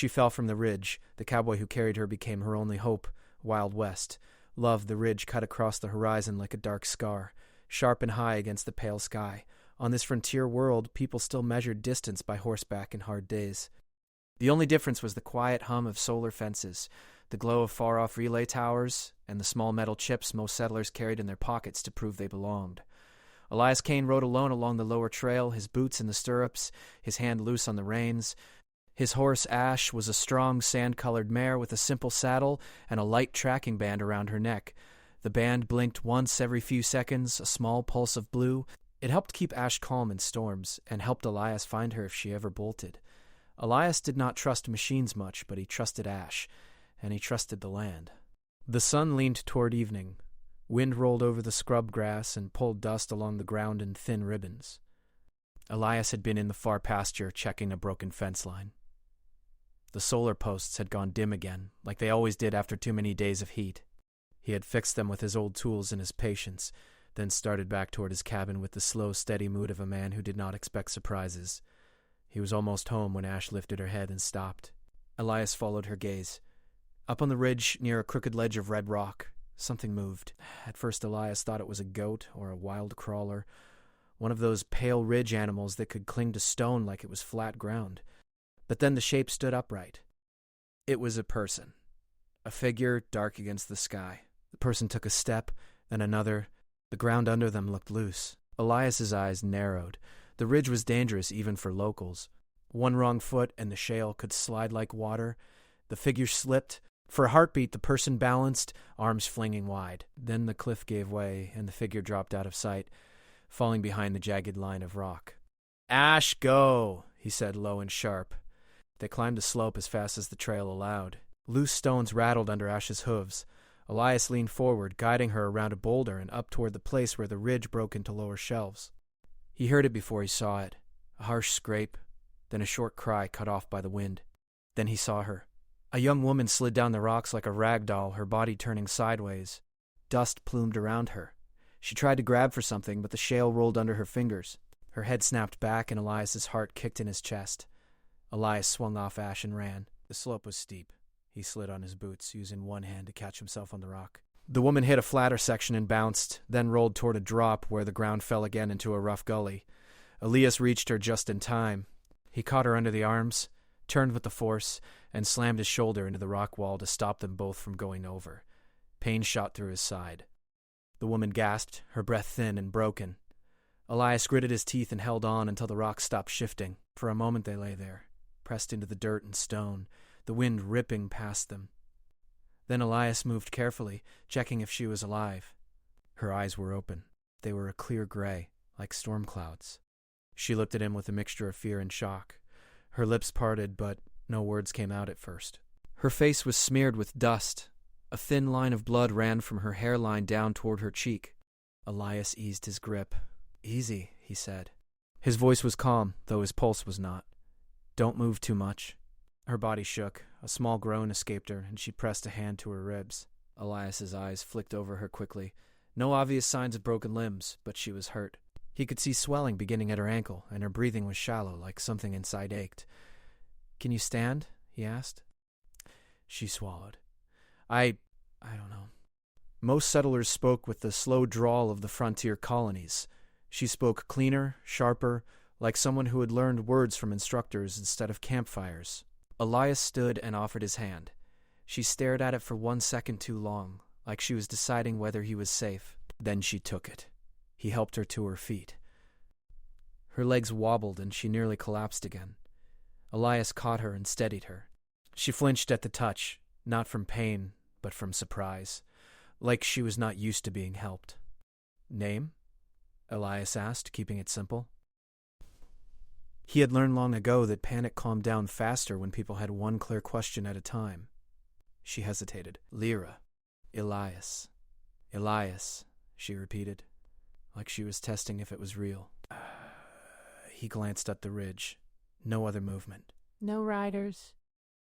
She fell from the ridge. The cowboy who carried her became her only hope. Wild West. Love, the ridge cut across the horizon like a dark scar, sharp and high against the pale sky. On this frontier world, people still measured distance by horseback in hard days. The only difference was the quiet hum of solar fences, the glow of far-off relay towers, and the small metal chips most settlers carried in their pockets to prove they belonged. Elias Kane rode alone along the lower trail, his boots in the stirrups, his hand loose on the reins. His horse, Ash, was a strong, sand-colored mare with a simple saddle and a light tracking band around her neck. The band blinked once every few seconds, a small pulse of blue. It helped keep Ash calm in storms, and helped Elias find her if she ever bolted. Elias did not trust machines much, but he trusted Ash, and he trusted the land. The sun leaned toward evening. Wind rolled over the scrub grass and pulled dust along the ground in thin ribbons. Elias had been in the far pasture checking a broken fence line. The solar posts had gone dim again, like they always did after too many days of heat. He had fixed them with his old tools and his patience, then started back toward his cabin with the slow, steady mood of a man who did not expect surprises. He was almost home when Ash lifted her head and stopped. Elias followed her gaze. Up on the ridge, near a crooked ledge of red rock, something moved. At first Elias thought it was a goat or a wild crawler, one of those pale ridge animals that could cling to stone like it was flat ground. But then the shape stood upright. It was a person, a figure dark against the sky. The person took a step, then another. The ground under them looked loose. Elias's eyes narrowed. The ridge was dangerous even for locals. One wrong foot and the shale could slide like water. The figure slipped. For a heartbeat, the person balanced, arms flinging wide. Then the cliff gave way, and the figure dropped out of sight, falling behind the jagged line of rock. "Ash, go," he said low and sharp. They climbed the slope as fast as the trail allowed. Loose stones rattled under Ash's hooves. Elias leaned forward, guiding her around a boulder and up toward the place where the ridge broke into lower shelves. He heard it before he saw it, a harsh scrape, then a short cry cut off by the wind. Then he saw her. A young woman slid down the rocks like a rag doll, her body turning sideways. Dust plumed around her. She tried to grab for something, but the shale rolled under her fingers. Her head snapped back, and Elias's heart kicked in his chest. Elias swung off Ash and ran. The slope was steep. He slid on his boots, using one hand to catch himself on the rock. The woman hit a flatter section and bounced, then rolled toward a drop where the ground fell again into a rough gully. Elias reached her just in time. He caught her under the arms, turned with the force, and slammed his shoulder into the rock wall to stop them both from going over. Pain shot through his side. The woman gasped, her breath thin and broken. Elias gritted his teeth and held on until the rocks stopped shifting. For a moment they lay there, pressed into the dirt and stone, the wind ripping past them. Then Elias moved carefully, checking if she was alive. Her eyes were open. They were a clear gray, like storm clouds. She looked at him with a mixture of fear and shock. Her lips parted, but no words came out at first. Her face was smeared with dust. A thin line of blood ran from her hairline down toward her cheek. Elias eased his grip. "Easy," he said. His voice was calm, though his pulse was not. "Don't move too much." Her body shook. A small groan escaped her, and she pressed a hand to her ribs. Elias's eyes flicked over her quickly. No obvious signs of broken limbs, but she was hurt. He could see swelling beginning at her ankle, and her breathing was shallow, like something inside ached. "Can you stand?" he asked. She swallowed. I don't know. Most settlers spoke with the slow drawl of the frontier colonies. She spoke cleaner, sharper, like someone who had learned words from instructors instead of campfires. Elias stood and offered his hand. She stared at it for 1 second too long, like she was deciding whether he was safe. Then she took it. He helped her to her feet. Her legs wobbled and she nearly collapsed again. Elias caught her and steadied her. She flinched at the touch, not from pain, but from surprise, like she was not used to being helped. "Name?" Elias asked, keeping it simple. He had learned long ago that panic calmed down faster when people had one clear question at a time. She hesitated. "Lyra." "Elias." "Elias," she repeated, like she was testing if it was real. He glanced at the ridge. No other movement. "No riders."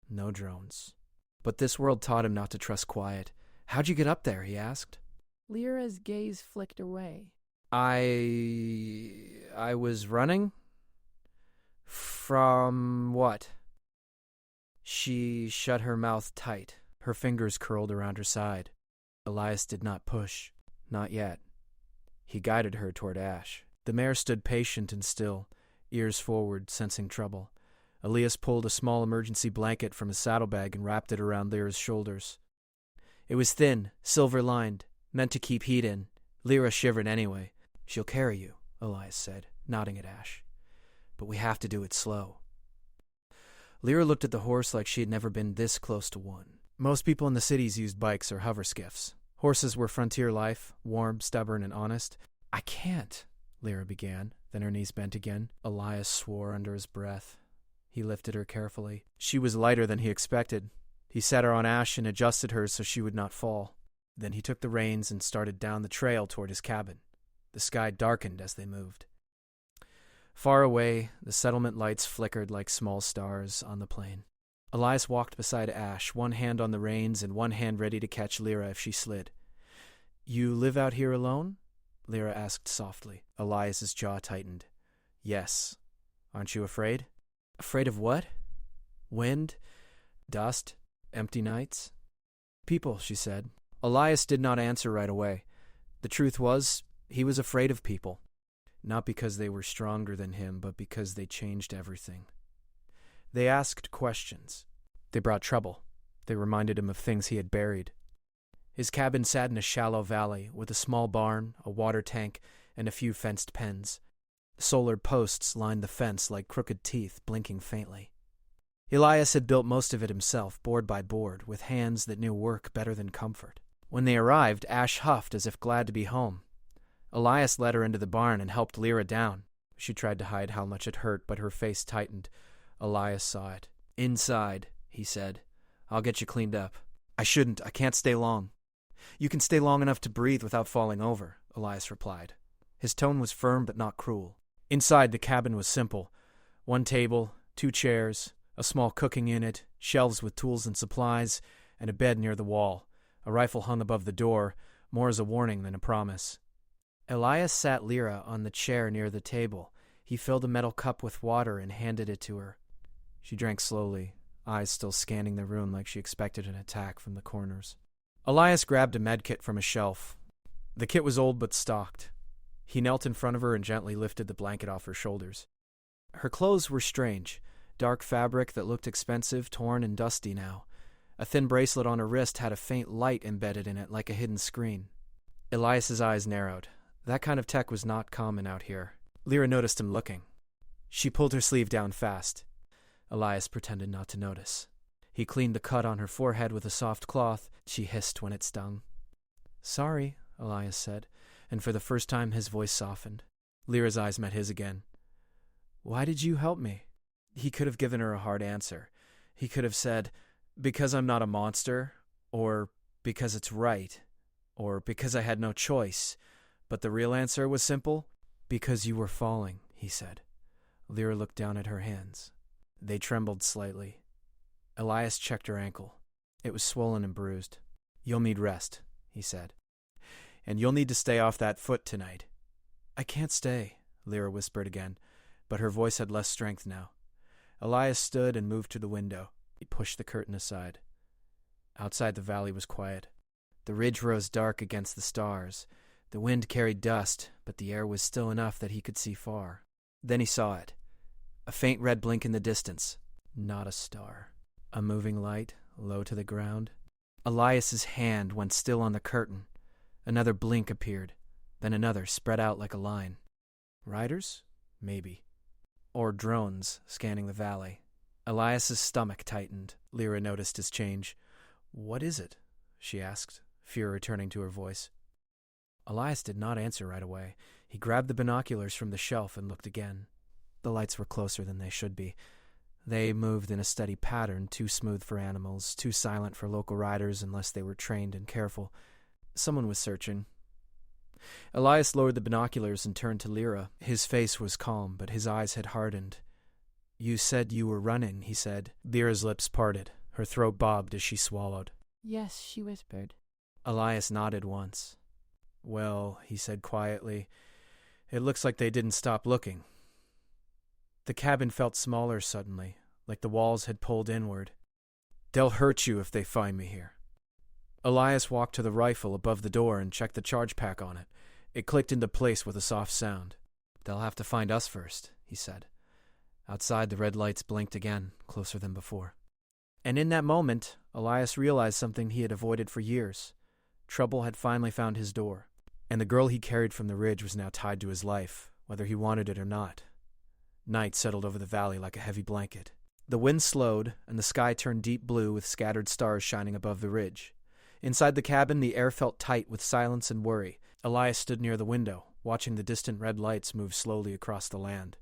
"No drones." But this world taught him not to trust quiet. "How'd you get up there?" he asked. Lyra's gaze flicked away. I was running? From what?" She shut her mouth tight, her fingers curled around her side. Elias did not push. Not yet. He guided her toward Ash. The mare stood patient and still, ears forward, sensing trouble. Elias pulled a small emergency blanket from his saddlebag and wrapped it around Lyra's shoulders. It was thin, silver-lined, meant to keep heat in. Lyra shivered anyway. "She'll carry you," Elias said, nodding at Ash. "But we have to do it slow." Lyra looked at the horse like she had never been this close to one. Most people in the cities used bikes or hover skiffs. Horses were frontier life, warm, stubborn, and honest. "I can't," Lyra began, then her knees bent again. Elias swore under his breath. He lifted her carefully. She was lighter than he expected. He set her on Ash and adjusted her so she would not fall. Then he took the reins and started down the trail toward his cabin. The sky darkened as they moved. Far away, the settlement lights flickered like small stars on the plain. Elias walked beside Ash, one hand on the reins and one hand ready to catch Lyra if she slid. "You live out here alone?" Lyra asked softly. Elias's jaw tightened. "Yes. Aren't you afraid?" "Afraid of what?" "Wind, dust, empty nights." "People," she said. Elias did not answer right away. The truth was, he was afraid of people. Not because they were stronger than him, but because they changed everything. They asked questions. They brought trouble. They reminded him of things he had buried. His cabin sat in a shallow valley, with a small barn, a water tank, and a few fenced pens. Solar posts lined the fence like crooked teeth, blinking faintly. Elias had built most of it himself, board by board, with hands that knew work better than comfort. When they arrived, Ash huffed as if glad to be home. Elias led her into the barn and helped Lyra down. She tried to hide how much it hurt, but her face tightened. Elias saw it. "Inside," he said. "I'll get you cleaned up." "I shouldn't. I can't stay long." "You can stay long enough to breathe without falling over," Elias replied. His tone was firm but not cruel. Inside, the cabin was simple. One table, 2 chairs, a small cooking unit, shelves with tools and supplies, and a bed near the wall. A rifle hung above the door, more as a warning than a promise. Elias sat Lyra on the chair near the table. He filled a metal cup with water and handed it to her. She drank slowly, eyes still scanning the room like she expected an attack from the corners. Elias grabbed a medkit from a shelf. The kit was old but stocked. He knelt in front of her and gently lifted the blanket off her shoulders. Her clothes were strange, dark fabric that looked expensive, torn and dusty now. A thin bracelet on her wrist had a faint light embedded in it like a hidden screen. Elias's eyes narrowed. That kind of tech was not common out here. Lyra noticed him looking. She pulled her sleeve down fast. Elias pretended not to notice. He cleaned the cut on her forehead with a soft cloth. She hissed when it stung. "Sorry," Elias said, and for the first time his voice softened. Lyra's eyes met his again. "Why did you help me?" He could have given her a hard answer. He could have said, "Because I'm not a monster," or "Because it's right," or "Because I had no choice." But the real answer was simple. "Because you were falling," he said. Lyra looked down at her hands. They trembled slightly. Elias checked her ankle. It was swollen and bruised. "You'll need rest," he said. "And you'll need to stay off that foot tonight." "I can't stay," Lyra whispered again, but her voice had less strength now. Elias stood and moved to the window. He pushed the curtain aside. Outside, the valley was quiet. The ridge rose dark against the stars. The wind carried dust, but the air was still enough that he could see far. Then he saw it. A faint red blink in the distance. Not a star. A moving light, low to the ground. Elias's hand went still on the curtain. Another blink appeared, then another spread out like a line. Riders? Maybe. Or drones scanning the valley. Elias's stomach tightened. Lyra noticed his change. "What is it?" she asked, fear returning to her voice. Elias did not answer right away. He grabbed the binoculars from the shelf and looked again. The lights were closer than they should be. They moved in a steady pattern, too smooth for animals, too silent for local riders unless they were trained and careful. Someone was searching. Elias lowered the binoculars and turned to Lyra. His face was calm, but his eyes had hardened. "You said you were running," he said. Lyra's lips parted. Her throat bobbed as she swallowed. "Yes," she whispered. Elias nodded once. "Well," he said quietly, "it looks like they didn't stop looking." The cabin felt smaller suddenly, like the walls had pulled inward. They'll hurt you if they find me here. Elias walked to the rifle above the door and checked the charge pack on it. It clicked into place with a soft sound. They'll have to find us first, he said. Outside, the red lights blinked again, closer than before. And in that moment, Elias realized something he had avoided for years. Trouble had finally found his door, and the girl he carried from the ridge was now tied to his life, whether he wanted it or not. Night settled over the valley like a heavy blanket. The wind slowed, and the sky turned deep blue with scattered stars shining above the ridge. Inside the cabin, the air felt tight with silence and worry. Elias stood near the window, watching the distant red lights move slowly across the land.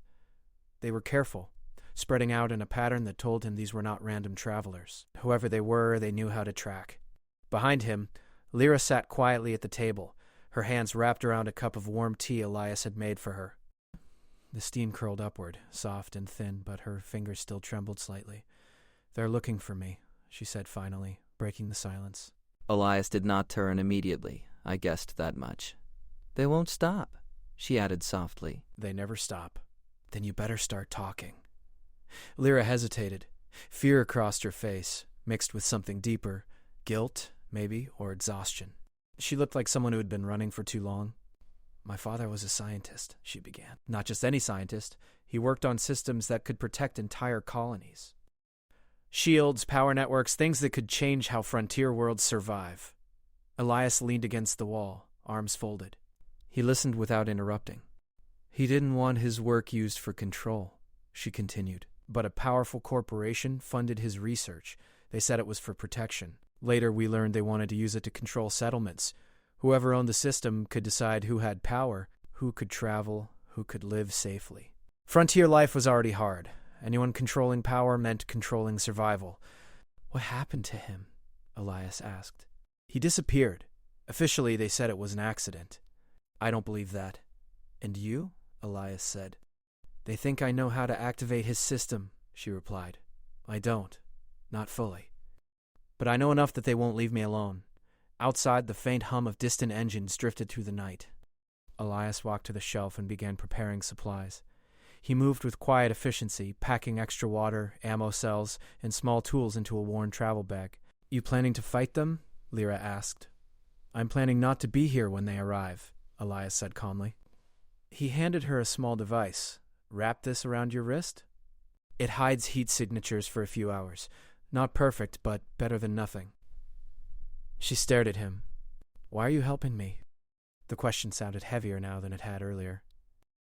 They were careful, spreading out in a pattern that told him these were not random travelers. Whoever they were, they knew how to track. Behind him, Lyra sat quietly at the table, her hands wrapped around a cup of warm tea Elias had made for her. The steam curled upward, soft and thin, but her fingers still trembled slightly. "They're looking for me," she said finally, breaking the silence. Elias did not turn immediately. I guessed that much. "They won't stop," she added softly. "They never stop." "Then you better start talking." Lyra hesitated. Fear crossed her face, mixed with something deeper, guilt, maybe, or exhaustion. She looked like someone who had been running for too long. "My father was a scientist," she began. "Not just any scientist. He worked on systems that could protect entire colonies. Shields, power networks, things that could change how frontier worlds survive." Elias leaned against the wall, arms folded. He listened without interrupting. "He didn't want his work used for control," she continued. "But a powerful corporation funded his research. They said it was for protection. Later we learned they wanted to use it to control settlements. Whoever owned the system could decide who had power, who could travel, who could live safely. Frontier life was already hard. Anyone controlling power meant controlling survival." "What happened to him?" Elias asked. "He disappeared. Officially, they said it was an accident." "I don't believe that." "And you?" Elias said. "They think I know how to activate his system," she replied. "I don't. Not fully. But I know enough that they won't leave me alone." Outside, the faint hum of distant engines drifted through the night. Elias walked to the shelf and began preparing supplies. He moved with quiet efficiency, packing extra water, ammo cells, and small tools into a worn travel bag. "You planning to fight them?" Lyra asked. "I'm planning not to be here when they arrive," Elias said calmly. He handed her a small device. "Wrap this around your wrist? It hides heat signatures for a few hours. Not perfect, but better than nothing." She stared at him. "Why are you helping me?" The question sounded heavier now than it had earlier.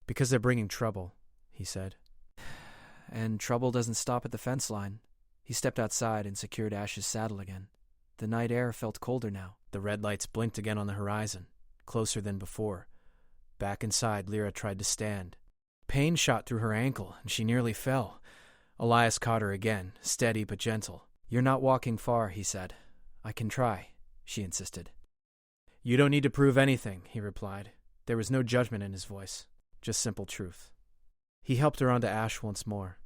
"Because they're bringing trouble," he said. "And trouble doesn't stop at the fence line." He stepped outside and secured Ash's saddle again. The night air felt colder now. The red lights blinked again on the horizon, closer than before. Back inside, Lyra tried to stand. Pain shot through her ankle, and she nearly fell. Elias caught her again, steady but gentle. "You're not walking far," he said. "I can try," she insisted. "You don't need to prove anything," he replied. There was no judgment in his voice, just simple truth. He helped her onto Ash once more.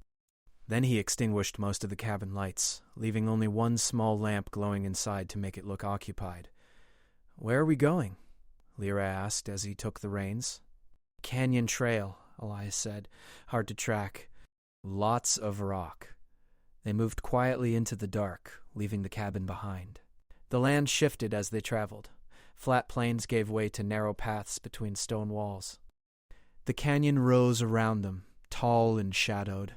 Then he extinguished most of the cabin lights, leaving only one small lamp glowing inside to make it look occupied. "Where are we going?" Lyra asked as he took the reins. "Canyon trail," Elias said. "Hard to track. Lots of rock." They moved quietly into the dark, leaving the cabin behind. The land shifted as they traveled. Flat plains gave way to narrow paths between stone walls. The canyon rose around them, tall and shadowed.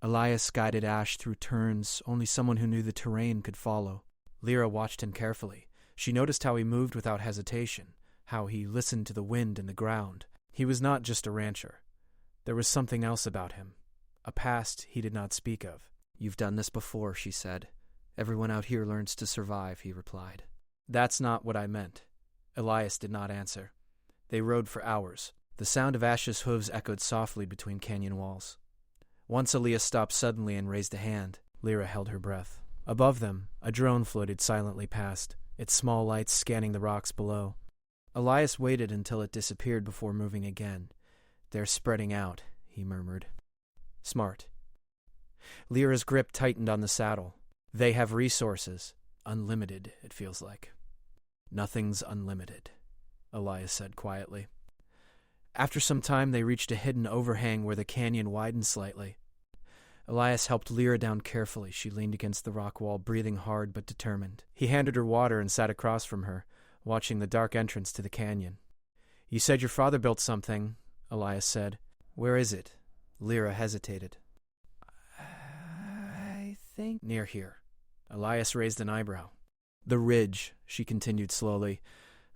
Elias guided Ash through turns only someone who knew the terrain could follow. Lyra watched him carefully. She noticed how he moved without hesitation, how he listened to the wind and the ground. He was not just a rancher. There was something else about him, a past he did not speak of. "You've done this before," she said. "Everyone out here learns to survive," he replied. "That's not what I meant." Elias did not answer. They rode for hours. The sound of Ash's hooves echoed softly between canyon walls. Once Elias stopped suddenly and raised a hand. Lyra held her breath. Above them, a drone floated silently past, its small lights scanning the rocks below. Elias waited until it disappeared before moving again. "They're spreading out," he murmured. "Smart." Lyra's grip tightened on the saddle. "They have resources. Unlimited, it feels like." "Nothing's unlimited," Elias said quietly. After some time, they reached a hidden overhang where the canyon widened slightly. Elias helped Lyra down carefully. She leaned against the rock wall, breathing hard but determined. He handed her water and sat across from her, watching the dark entrance to the canyon. "You said your father built something," Elias said. "Where is it?" Lyra hesitated. I think... "Near here." Elias raised an eyebrow. "The ridge," she continued slowly.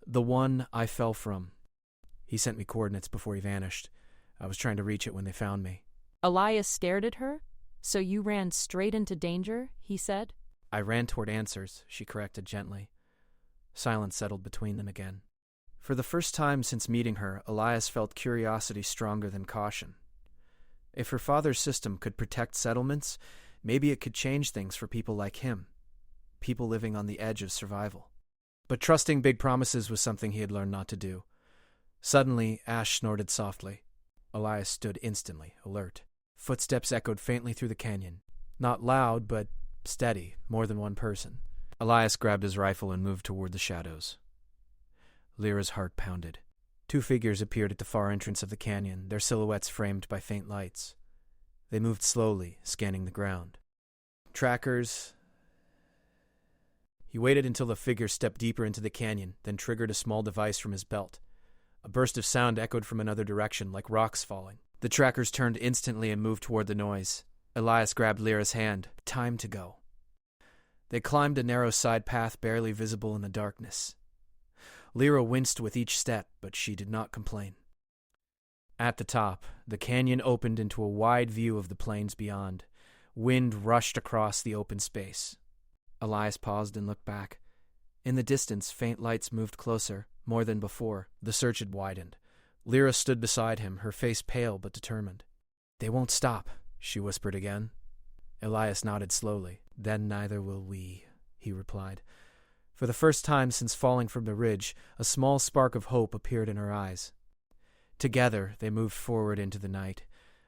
"The one I fell from. He sent me coordinates before he vanished. I was trying to reach it when they found me." Elias stared at her. "So you ran straight into danger?" he said. "I ran toward answers," she corrected gently. Silence settled between them again. For the first time since meeting her, Elias felt curiosity stronger than caution. If her father's system could protect settlements, maybe it could change things for people like him, people living on the edge of survival. But trusting big promises was something he had learned not to do. Suddenly, Ash snorted softly. Elias stood instantly, alert. Footsteps echoed faintly through the canyon. Not loud, but steady, more than one person. Elias grabbed his rifle and moved toward the shadows. Lyra's heart pounded. 2 figures appeared at the far entrance of the canyon, their silhouettes framed by faint lights. They moved slowly, scanning the ground. Trackers. He waited until the figure stepped deeper into the canyon, then triggered a small device from his belt. A burst of sound echoed from another direction, like rocks falling. The trackers turned instantly and moved toward the noise. Elias grabbed Lyra's hand. Time to go. They climbed a narrow side path barely visible in the darkness. Lyra winced with each step, but she did not complain. At the top, the canyon opened into a wide view of the plains beyond. Wind rushed across the open space. Elias paused and looked back. In the distance, faint lights moved closer, more than before. The search had widened. Lyra stood beside him, her face pale but determined. "They won't stop," she whispered again. Elias nodded slowly. "Then neither will we," he replied. For the first time since falling from the ridge, a small spark of hope appeared in her eyes. Together, they moved forward into the night,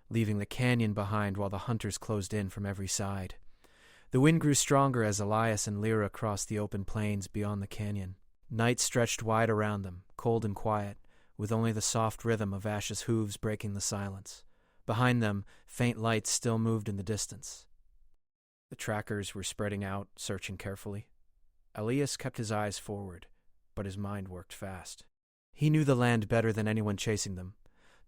leaving the canyon behind while the hunters closed in from every side. The wind grew stronger as Elias and Lyra crossed the open plains beyond the canyon. Night stretched wide around them, cold and quiet, with only the soft rhythm of Ash's hooves breaking the silence. Behind them, faint lights still moved in the distance. The trackers were spreading out, searching carefully. Elias kept his eyes forward, but his mind worked fast. He knew the land better than anyone chasing them.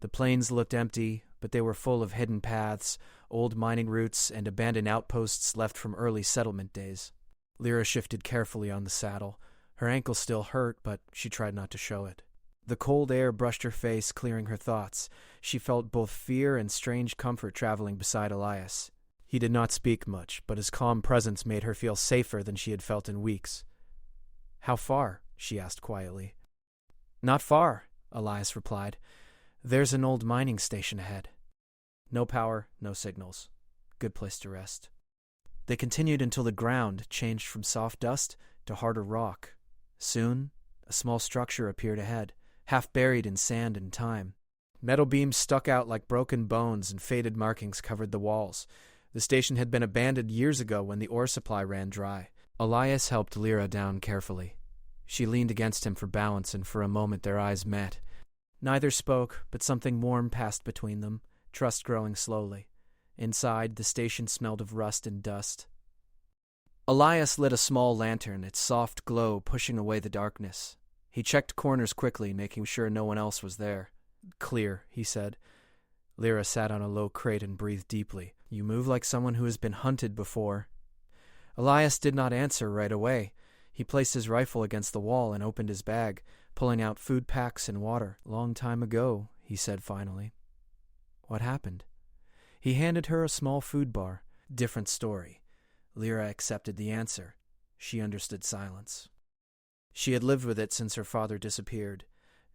The plains looked empty, but they were full of hidden paths, old mining routes, and abandoned outposts left from early settlement days. Lyra shifted carefully on the saddle. Her ankle still hurt, but she tried not to show it. The cold air brushed her face, clearing her thoughts. She felt both fear and strange comfort traveling beside Elias. He did not speak much, but his calm presence made her feel safer than she had felt in weeks. "How far?" she asked quietly. "Not far," Elias replied. "There's an old mining station ahead. No power, no signals. Good place to rest." They continued until the ground changed from soft dust to harder rock. Soon, a small structure appeared ahead, half buried in sand and time. Metal beams stuck out like broken bones and faded markings covered the walls. The station had been abandoned years ago when the ore supply ran dry. Elias helped Lyra down carefully. She leaned against him for balance, and for a moment their eyes met. Neither spoke, but something warm passed between them, trust growing slowly. Inside, the station smelled of rust and dust. Elias lit a small lantern, its soft glow pushing away the darkness. He checked corners quickly, making sure no one else was there. "Clear," he said. Lyra sat on a low crate and breathed deeply. "You move like someone who has been hunted before." Elias did not answer right away. He placed his rifle against the wall and opened his bag, pulling out food packs and water. "Long time ago," he said finally. "What happened?" He handed her a small food bar. Different story. Lyra accepted the answer. She understood silence. She had lived with it since her father disappeared.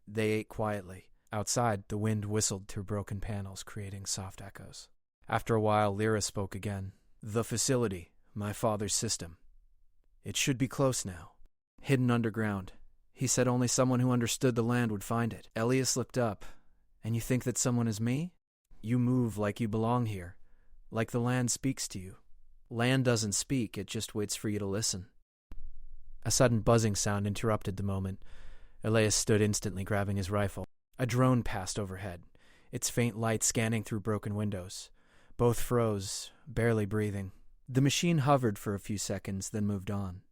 They ate quietly. Outside, the wind whistled through broken panels, creating soft echoes. After a while, Lyra spoke again. "The facility, my father's system. It should be close now. Hidden underground. He said only someone who understood the land would find it." Elias looked up. "And you think that someone is me? You move like you belong here, like the land speaks to you." "Land doesn't speak, it just waits for you to listen." A sudden buzzing sound interrupted the moment. Elias stood instantly, grabbing his rifle. A drone passed overhead, its faint light scanning through broken windows. Both froze, barely breathing. The machine hovered for a few seconds, then moved on.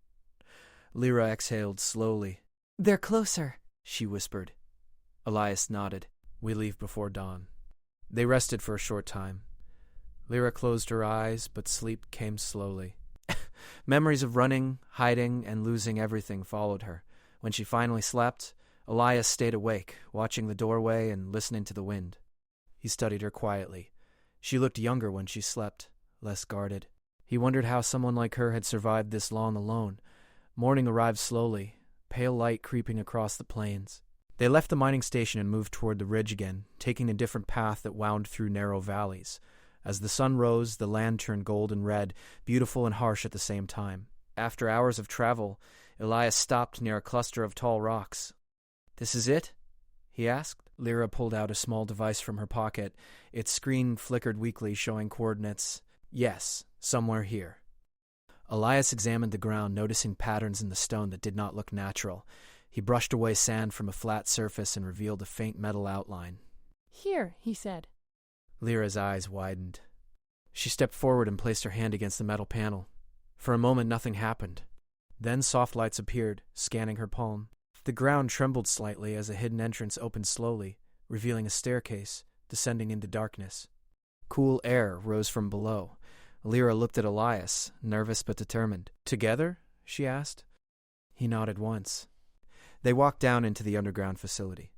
Lyra exhaled slowly. "They're closer," she whispered. Elias nodded. We leave before dawn. They rested for a short time. Lyra closed her eyes, but sleep came slowly. Memories of running, hiding, and losing everything followed her. When she finally slept, Elias stayed awake, watching the doorway and listening to the wind. He studied her quietly. She looked younger when she slept, less guarded. He wondered how someone like her had survived this long alone. Morning arrived slowly, pale light creeping across the plains. They left the mining station and moved toward the ridge again, taking a different path that wound through narrow valleys. As the sun rose, the land turned gold and red, beautiful and harsh at the same time. After hours of travel, Elias stopped near a cluster of tall rocks. "This is it?" he asked. Lyra pulled out a small device from her pocket. Its screen flickered weakly, showing coordinates. "Yes, somewhere here." Elias examined the ground, noticing patterns in the stone that did not look natural. He brushed away sand from a flat surface and revealed a faint metal outline. "Here," he said. Lyra's eyes widened. She stepped forward and placed her hand against the metal panel. For a moment, nothing happened. Then soft lights appeared, scanning her palm. The ground trembled slightly as a hidden entrance opened slowly, revealing a staircase, descending into darkness. Cool air rose from below. Lyra looked at Elias, nervous but determined. "Together?" she asked. He nodded once. They walked down into the underground facility.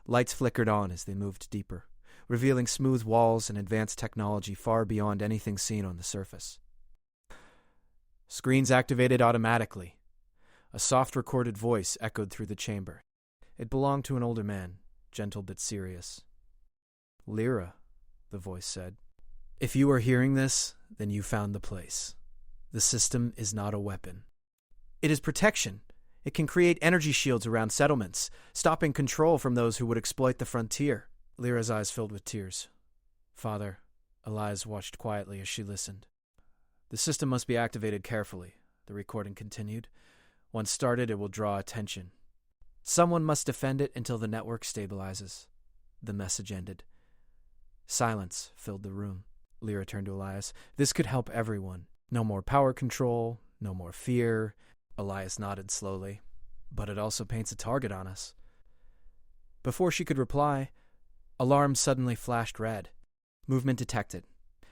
Lights flickered on as they moved deeper, revealing smooth walls and advanced technology far beyond anything seen on the surface. Screens activated automatically. A soft recorded voice echoed through the chamber. It belonged to an older man, gentle but serious. "Lyra," the voice said. "If you are hearing this, then you found the place. The system is not a weapon. It is protection. It can create energy shields around settlements, stopping control from those who would exploit the frontier." Lyra's eyes filled with tears. "Father," Elias watched quietly as she listened. "The system must be activated carefully," the recording continued. "Once started, it will draw attention. Someone must defend it until the network stabilizes." The message ended. Silence filled the room. Lyra turned to Elias. "This could help everyone. No more power control, no more fear." Elias nodded slowly. "But it also paints a target on us." Before she could reply, alarms suddenly flashed red. Movement detected.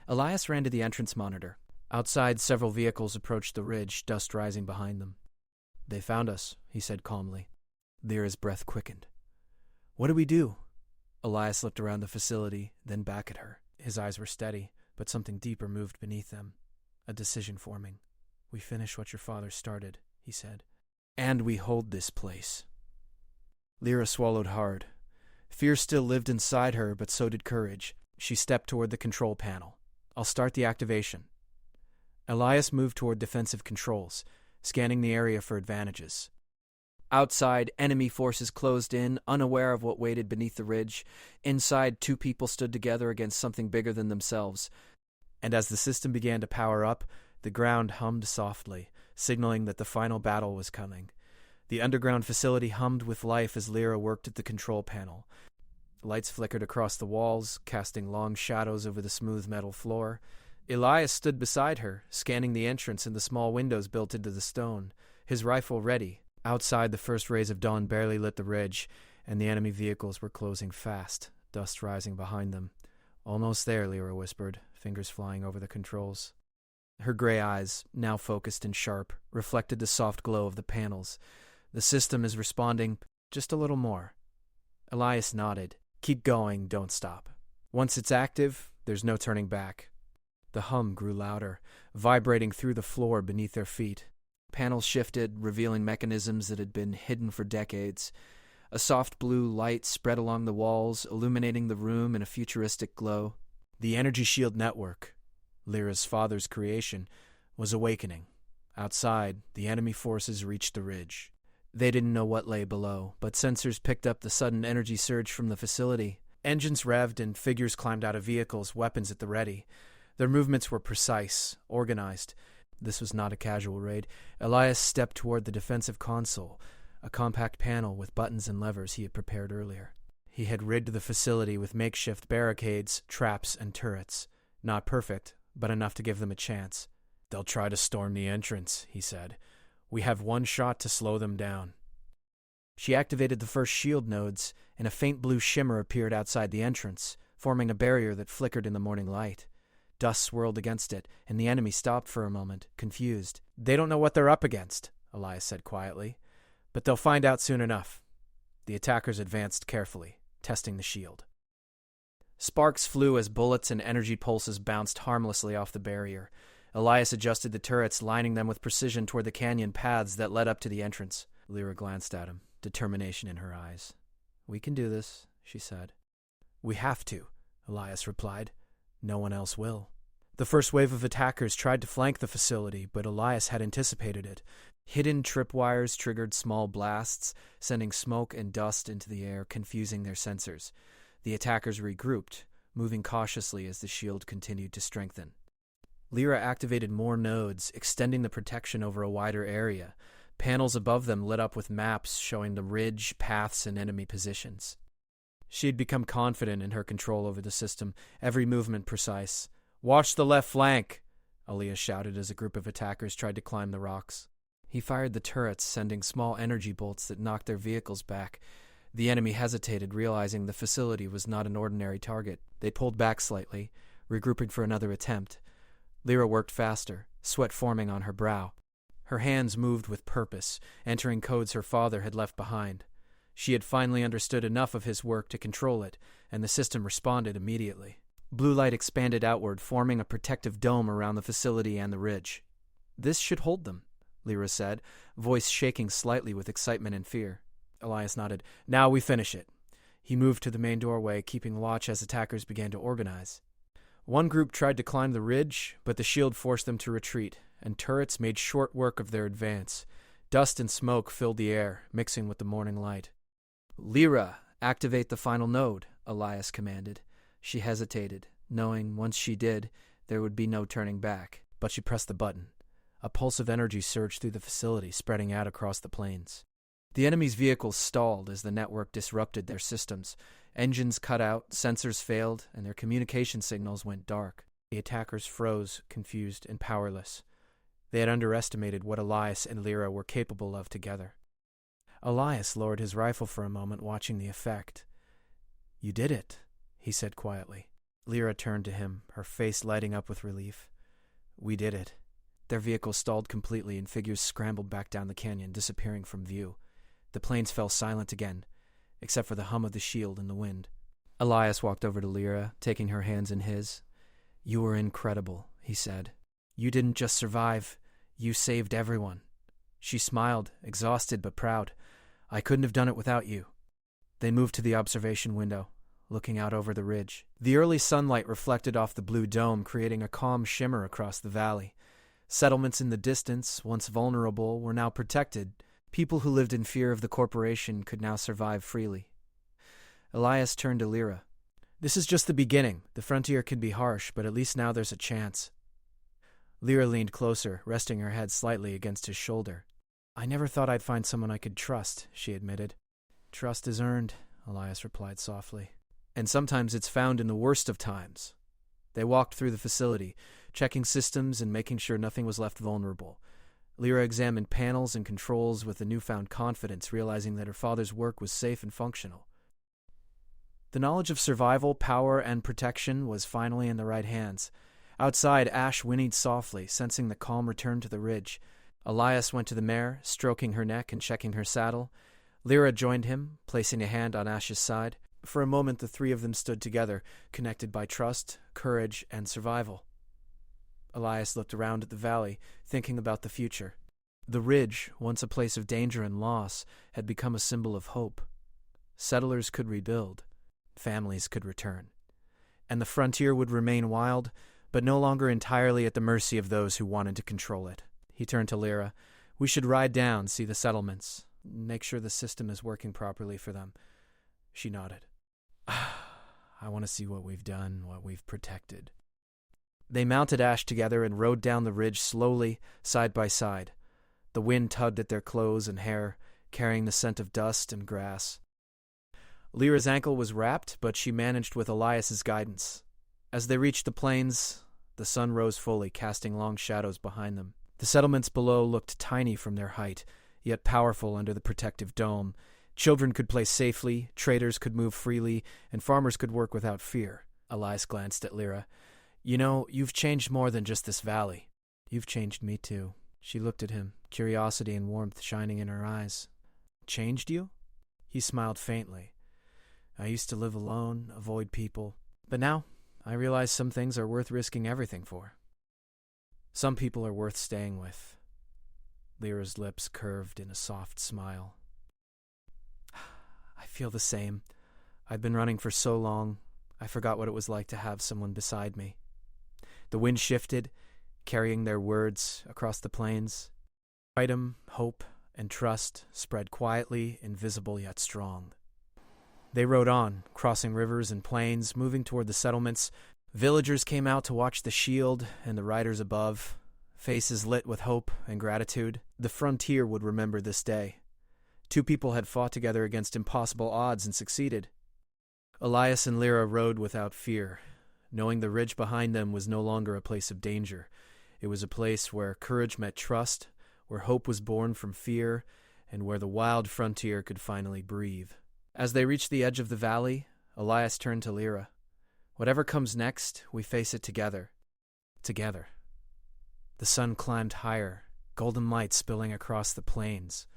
Elias ran to the entrance monitor. Outside, several vehicles approached the ridge, dust rising behind them. "They found us," he said calmly. Lyra's breath quickened. "What do we do?" Elias looked around the facility, then back at her. His eyes were steady, but something deeper moved beneath them. A decision forming. "We finish what your father started," he said. "And we hold this place." Lyra swallowed hard. Fear still lived inside her, but so did courage. She stepped toward the control panel. "I'll start the activation." Elias moved toward defensive controls, scanning the area for advantages. Outside, enemy forces closed in, unaware of what waited beneath the ridge. Inside, two people stood together against something bigger than themselves. And as the system began to power up, the ground hummed softly, signaling that the final battle was coming. The underground facility hummed with life as Lyra worked at the control panel. Lights flickered across the walls, casting long shadows over the smooth metal floor. Elias stood beside her, scanning the entrance and the small windows built into the stone, his rifle ready. Outside, the first rays of dawn barely lit the ridge, and the enemy vehicles were closing fast, dust rising behind them. "Almost there," Lyra whispered, fingers flying over the controls. Her gray eyes, now focused and sharp, reflected the soft glow of the panels. "The system is responding just a little more." Elias nodded. "Keep going, don't stop. Once it's active, there's no turning back." The hum grew louder, vibrating through the floor beneath their feet. Panels shifted, revealing mechanisms that had been hidden for decades. A soft blue light spread along the walls, illuminating the room in a futuristic glow. The energy shield network, Lyra's father's creation, was awakening. Outside, the enemy forces reached the ridge. They didn't know what lay below, but sensors picked up the sudden energy surge from the facility. Engines revved and figures climbed out of vehicles, weapons at the ready. Their movements were precise, organized. This was not a casual raid. Elias stepped toward the defensive console, a compact panel with buttons and levers he had prepared earlier. He had rigged the facility with makeshift barricades, traps, and turrets. Not perfect, but enough to give them a chance. "They'll try to storm the entrance," he said. "We have one shot to slow them down." She activated the first shield nodes, and a faint blue shimmer appeared outside the entrance, forming a barrier that flickered in the morning light. Dust swirled against it, and the enemy stopped for a moment, confused. "They don't know what they're up against," Elias said quietly, "but they'll find out soon enough." The attackers advanced carefully, testing the shield. Sparks flew as bullets and energy pulses bounced harmlessly off the barrier. Elias adjusted the turrets, lining them with precision toward the canyon paths that led up to the entrance. Lyra glanced at him, determination in her eyes. "We can do this," she said. "We have to," Elias replied. "No one else will." The first wave of attackers tried to flank the facility, but Elias had anticipated it. Hidden tripwires triggered small blasts, sending smoke and dust into the air, confusing their sensors. The attackers regrouped, moving cautiously as the shield continued to strengthen. Lyra activated more nodes, extending the protection over a wider area. Panels above them lit up with maps showing the ridge, paths, and enemy positions. She had become confident in her control over the system, every movement precise. "Watch the left flank," Elias shouted as a group of attackers tried to climb the rocks. He fired the turrets, sending small energy bolts that knocked their vehicles back. The enemy hesitated, realizing the facility was not an ordinary target. They pulled back slightly, regrouping for another attempt. Lyra worked faster, sweat forming on her brow. Her hands moved with purpose, entering codes her father had left behind. She had finally understood enough of his work to control it, and the system responded immediately. Blue light expanded outward, forming a protective dome around the facility and the ridge. "This should hold them," Lyra said, voice shaking slightly with excitement and fear. Elias nodded. "Now we finish it." He moved to the main doorway, keeping watch as attackers began to organize. One group tried to climb the ridge, but the shield forced them to retreat, and turrets made short work of their advance. Dust and smoke filled the air, mixing with the morning light. "Lyra, activate the final node," Elias commanded. She hesitated, knowing once she did, there would be no turning back. But she pressed the button. A pulse of energy surged through the facility, spreading out across the plains. The enemy's vehicles stalled as the network disrupted their systems. Engines cut out, sensors failed, and their communication signals went dark. The attackers froze, confused and powerless. They had underestimated what Elias and Lyra were capable of together. Elias lowered his rifle for a moment, watching the effect. "You did it," he said quietly. Lyra turned to him, her face lighting up with relief. "We did it." Their vehicle stalled completely, and figures scrambled back down the canyon, disappearing from view. The plains fell silent again, except for the hum of the shield in the wind. Elias walked over to Lyra, taking her hands in his. "You were incredible," he said. "You didn't just survive, you saved everyone." She smiled, exhausted but proud. "I couldn't have done it without you." They moved to the observation window, looking out over the ridge. The early sunlight reflected off the blue dome, creating a calm shimmer across the valley. Settlements in the distance, once vulnerable, were now protected. People who lived in fear of the corporation could now survive freely. Elias turned to Lyra. "This is just the beginning. The frontier can be harsh, but at least now there's a chance." Lyra leaned closer, resting her head slightly against his shoulder. "I never thought I'd find someone I could trust," she admitted. "Trust is earned," Elias replied softly. "And sometimes it's found in the worst of times." They walked through the facility, checking systems and making sure nothing was left vulnerable. Lyra examined panels and controls with a newfound confidence, realizing that her father's work was safe and functional. The knowledge of survival, power, and protection was finally in the right hands. Outside, Ash whinnied softly, sensing the calm return to the ridge. Elias went to the mare, stroking her neck and checking her saddle. Lyra joined him, placing a hand on Ash's side. For a moment, the three of them stood together, connected by trust, courage, and survival. Elias looked around at the valley, thinking about the future. The ridge, once a place of danger and loss, had become a symbol of hope. Settlers could rebuild. Families could return. And the frontier would remain wild, but no longer entirely at the mercy of those who wanted to control it. He turned to Lyra. "We should ride down, see the settlements, make sure the system is working properly for them." She nodded. "I want to see what we've done, what we've protected." They mounted Ash together and rode down the ridge slowly, side by side. The wind tugged at their clothes and hair, carrying the scent of dust and grass. Lyra's ankle was wrapped, but she managed with Elias's guidance. As they reached the plains, the sun rose fully, casting long shadows behind them. The settlements below looked tiny from their height, yet powerful under the protective dome. Children could play safely, traders could move freely, and farmers could work without fear. Elias glanced at Lyra. You know, you've changed more than just this valley. You've changed me too. She looked at him, curiosity and warmth shining in her eyes. Changed you? He smiled faintly. I used to live alone, avoid people, but now I realize some things are worth risking everything for. Some people are worth staying with. Lyra's lips curved in a soft smile. I feel the same. I've been running for so long, I forgot what it was like to have someone beside me. The wind shifted, carrying their words across the plains. Freedom, hope, and trust spread quietly, invisible yet strong. They rode on, crossing rivers and plains, moving toward the settlements. Villagers came out to watch the shield and the riders above, faces lit with hope and gratitude. The frontier would remember this day. Two people had fought together against impossible odds and succeeded. Elias and Lyra rode without fear, knowing the ridge behind them was no longer a place of danger. It was a place where courage met trust, where hope was born from fear, and where the wild frontier could finally breathe. As they reached the edge of the valley, Elias turned to Lyra. Whatever comes next, we face it together. Together. The sun climbed higher, golden light spilling across the plains.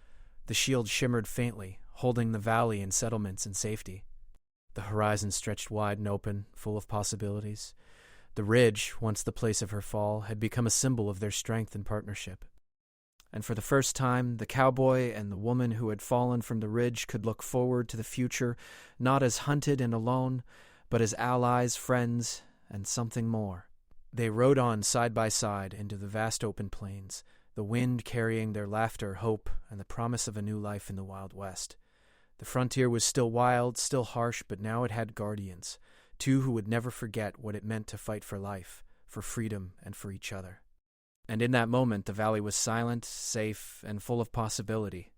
The shield shimmered faintly, holding the valley and settlements in safety. The horizon stretched wide and open, full of possibilities. The ridge, once the place of her fall, had become a symbol of their strength and partnership. And for the first time, the cowboy and the woman who had fallen from the ridge could look forward to the future, not as hunted and alone, but as allies, friends, and something more. They rode on side by side into the vast open plains, the wind carrying their laughter, hope, and the promise of a new life in the Wild West. The frontier was still wild, still harsh, but now it had guardians, two who would never forget what it meant to fight for life, for freedom, and for each other. And in that moment, the valley was silent, safe, and full of possibility.